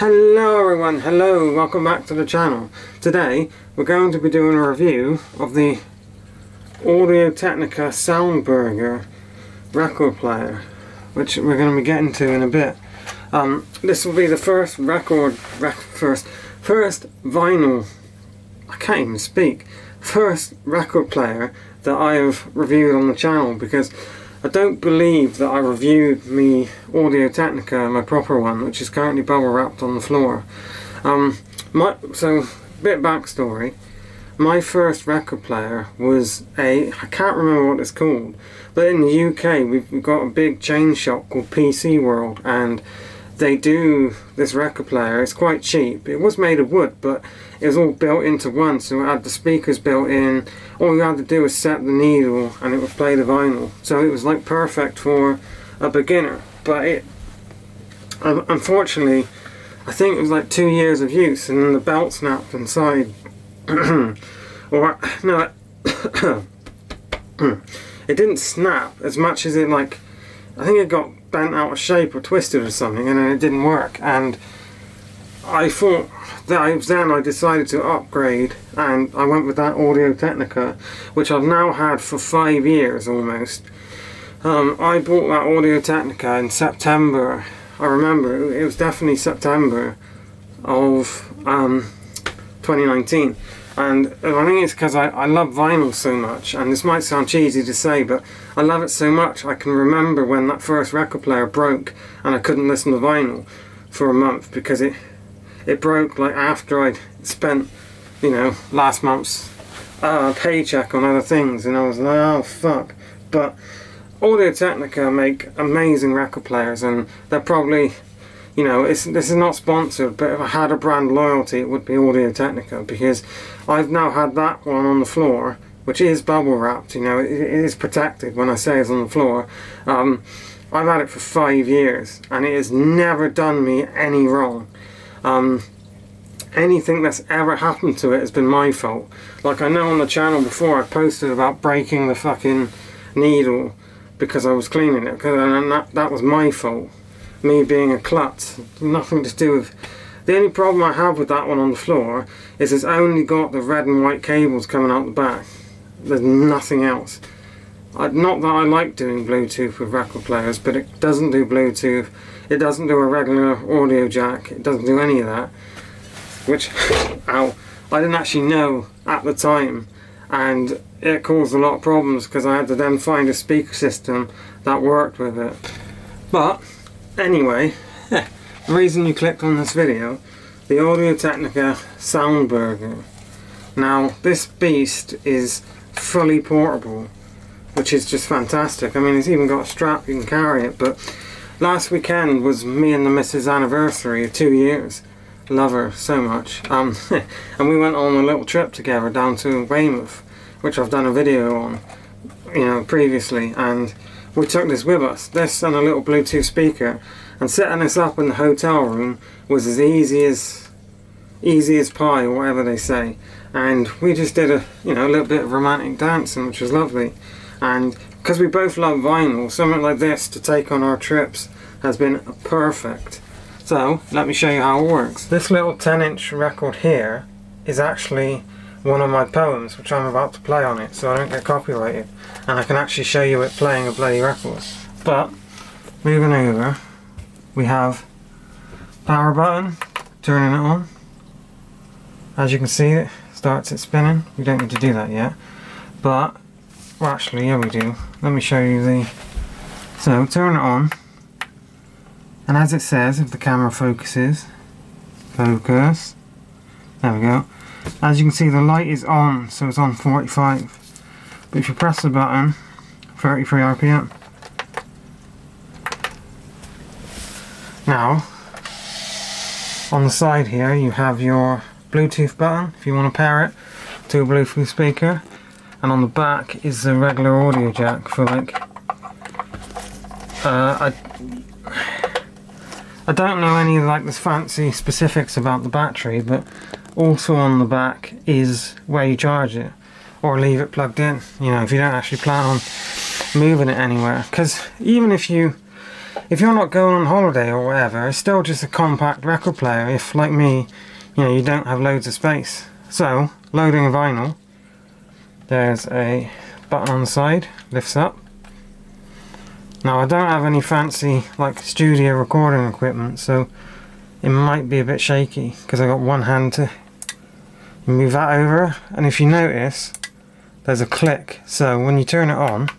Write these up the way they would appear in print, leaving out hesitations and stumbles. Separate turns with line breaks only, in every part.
Hello everyone, hello, welcome back to the channel. Today we're going to be doing a review of the Technica Sound Burger record player, which we're going to be getting to in a bit. This will be the first first vinyl, I can't even speak, first record player that I have reviewed on the channel, because I don't believe that I reviewed my Technica, my proper one, which is currently bubble wrapped on the floor. So, bit of backstory. My first record player was I can't remember what it's called, but in the UK we've got a big chain shop called PC World, and they do this record player. It's quite cheap. It was made of wood, but it was all built into one, so it had the speakers built in. All you had to do was set the needle and it would play the vinyl. So it was like perfect for a beginner. But it, unfortunately, I think it was like 2 years of use and then the belt snapped inside. Or no, it didn't snap as much as it, like, I think it got bent out of shape or twisted or something, and then it didn't work. And I thought that then I decided to upgrade, and I went with that Technica, which I've now had for 5 years almost. I bought that Technica in September. I remember it was definitely September of 2019. And I think it's because I love vinyl so much, and this might sound cheesy to say, but I love it so much. I can remember when that first record player broke and I couldn't listen to vinyl for a month, because it broke like after I'd spent, you know, last month's paycheck on other things, and I was like, oh fuck. But Technica make amazing record players, and they're probably, you know, this is not sponsored, but if I had a brand loyalty, it would be Technica, because I've now had that one on the floor, which is bubble wrapped. You know, it is protected. When I say it's on the floor, I've had it for 5 years, and it has never done me any wrong. Anything that's ever happened to it has been my fault. Like, I know on the channel before I posted about breaking the fucking needle because I was cleaning it, and that was my fault. Me being a klutz, nothing to do with. The only problem I have with that one on the floor is it's only got the red and white cables coming out the back. There's nothing else. Not that I like doing Bluetooth with record players, but it doesn't do Bluetooth. It doesn't do a regular audio jack. It doesn't do any of that. Which, ow, I didn't actually know at the time, and it caused a lot of problems because I had to then find a speaker system that worked with it. But anyway, the reason you clicked on this video, the Technica Sound Burger. Now, this beast is fully portable, which is just fantastic. I mean, it's even got a strap, you can carry it. But last weekend was me and the missus' anniversary of 2 years. Love her so much. And we went on a little trip together down to Weymouth, which I've done a video on, you know, previously, and we took this with us, this and a little Bluetooth speaker, and setting this up in the hotel room was as easy as pie, or whatever they say. And we just did a little bit of romantic dancing, which was lovely. And because we both love vinyl, something like this to take on our trips has been perfect. So let me show you how it works. This little 10-inch record here is actually one of my poems, which I'm about to play on it, so I don't get copyrighted, and I can actually show you it playing a bloody record. But moving over, we have power button, turning it on. As you can see, it starts it spinning. We don't need to do that yet, but well, actually, yeah, we do. Let me show you so turn it on, and as it says, if the camera focuses, focus, there we go. As you can see, the light is on, so it's on 45. But if you press the button, 33 RPM. Now, on the side here, you have your Bluetooth button, if you want to pair it to a Bluetooth speaker. And on the back is the regular audio jack for, like, I don't know any of, like, the fancy specifics about the battery, but also on the back is where you charge it or leave it plugged in, you know, if you don't actually plan on moving it anywhere. Because even if you if you're not going on holiday or whatever, it's still just a compact record player if, like me, you don't have loads of space. So, loading a vinyl, there's a button on the side, lifts up. Now I don't have any fancy like studio recording equipment, so it might be a bit shaky because I got one hand to move that over, and if you notice there's a click, so when you turn it on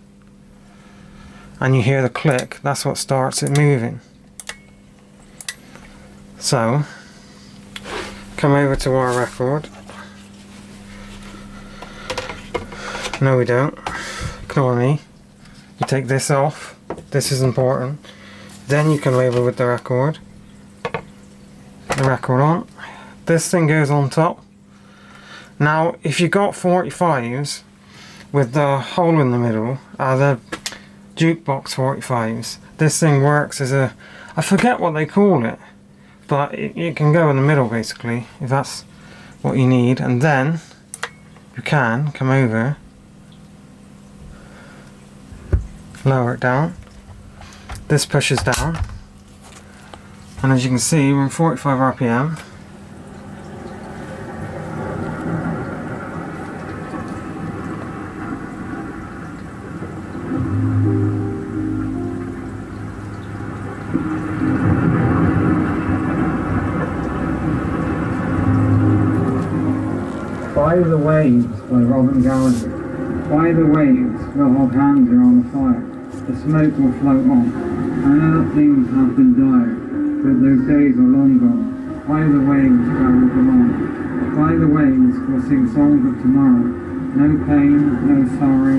and you hear the click, that's what starts it moving. So come over to our record. No, we don't. Ignore me. You take this off. This is important. Then you come over with the record. The record on. This thing goes on top. Now, if you got 45s with the hole in the middle, the jukebox 45s, this thing works as a, I forget what they call it, but it can go in the middle basically, if that's what you need. And then you can come over, lower it down. This pushes down, and as you can see, we're in 45 RPM.
By the Waves by Robin Gallagher. By the waves, the hot hands are on the fire. The smoke will float on. I know that things have been dire, but those days are long gone. By the waves where we belong. By the waves we'll sing songs of tomorrow. No pain, no sorrow,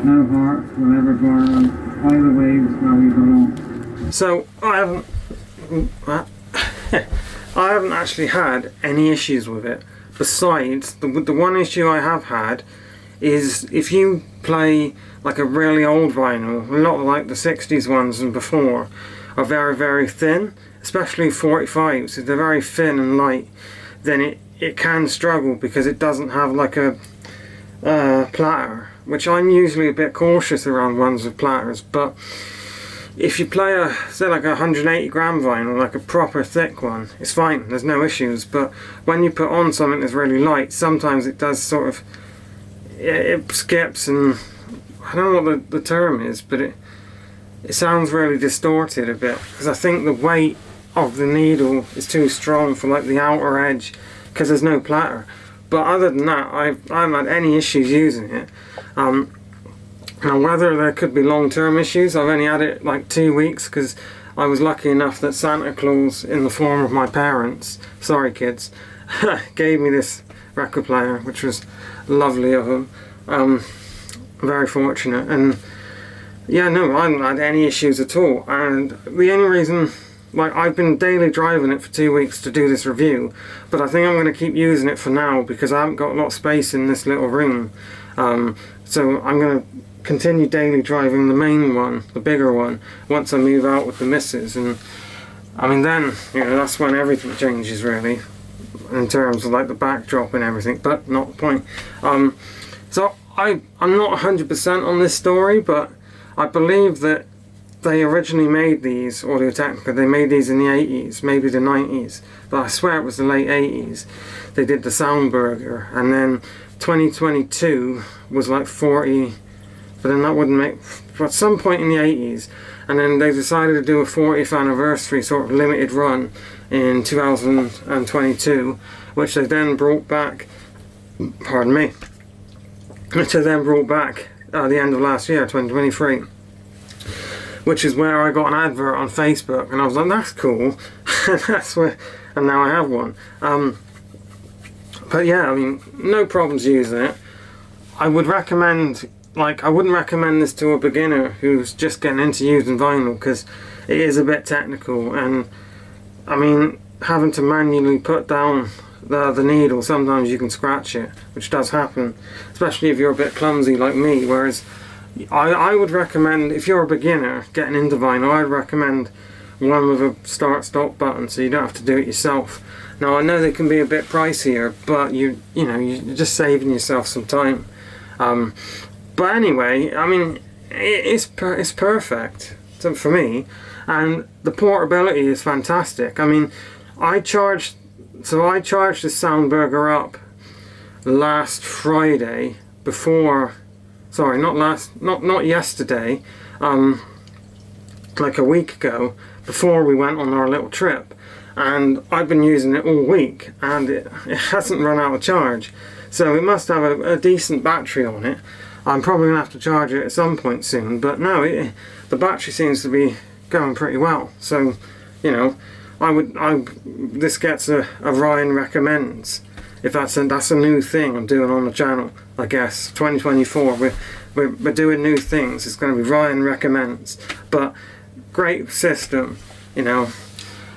no heart will ever borrow. By the waves where we belong.
So I haven't actually had any issues with it. Besides, the one issue I have had is if you play like a really old vinyl, a lot like the 60s ones and before are very, very thin, especially 45s, if they're very thin and light, then it can struggle because it doesn't have like a platter, which I'm usually a bit cautious around ones with platters. But if you play a, say like a 180 gram vinyl, like a proper thick one, it's fine, there's no issues. But when you put on something that's really light, sometimes it does sort of, it skips, and I don't know what the term is, but it sounds really distorted a bit, because I think the weight of the needle is too strong for like the outer edge, because there's no platter. But other than that, I haven't had any issues using it. Now whether there could be long-term issues, I've only had it like 2 weeks, because I was lucky enough that Santa Claus, in the form of my parents, sorry kids, gave me this record player, which was lovely of him. Very fortunate, and yeah, no, I haven't had any issues at all. And the only reason, like, I've been daily driving it for 2 weeks to do this review, but I think I'm going to keep using it for now because I haven't got a lot of space in this little room. So I'm going to continue daily driving the main one, the bigger one, once I move out with the missus. And I mean, then, that's when everything changes really, in terms of like the backdrop and everything, but not the point. So I'm not 100% on this story, but I believe that they originally made these, Audio-Technica, they made these in the 80s, maybe the 90s, but I swear it was the late 80s. They did the Sound Burger, and then 2022 was like 40, but then that wouldn't make, at some point in the 80s, and then they decided to do a 40th anniversary sort of limited run in 2022, which they then brought back, pardon me, which I then brought back at the end of last year, 2023, which is where I got an advert on Facebook, and I was like, that's cool. That's where, and now I have one. But yeah, I mean, no problems using it. I would recommend, like, I wouldn't recommend this to a beginner who's just getting into using vinyl, because it is a bit technical, and I mean, having to manually put down the needle, sometimes you can scratch it, which does happen, especially if you're a bit clumsy like me. Whereas I would recommend, if you're a beginner getting into vinyl, I'd recommend one with a start-stop button, so you don't have to do it yourself. Now I know they can be a bit pricier, but you're just saving yourself some time. But anyway, I mean, it's perfect for me. and the portability is fantastic. I mean, I charged this Sound Burger up last Friday before, sorry, not yesterday, like a week ago, before we went on our little trip, and I've been using it all week and it hasn't run out of charge, so it must have a decent battery on it. I'm probably gonna have to charge it at some point soon, but no, the battery seems to be going pretty well. So, you know, this gets a Ryan recommends. If that's a new thing I'm doing on the channel, I guess 2024 we're doing new things. It's going to be Ryan recommends, but great system. You know,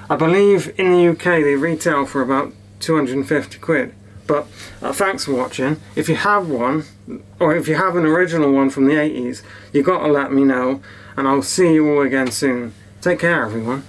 I believe in the UK they retail for about 250 quid. But thanks for watching. If you have one, or if you have an original one from the 80s, you got to let me know, and I'll see you all again soon. Take care, everyone.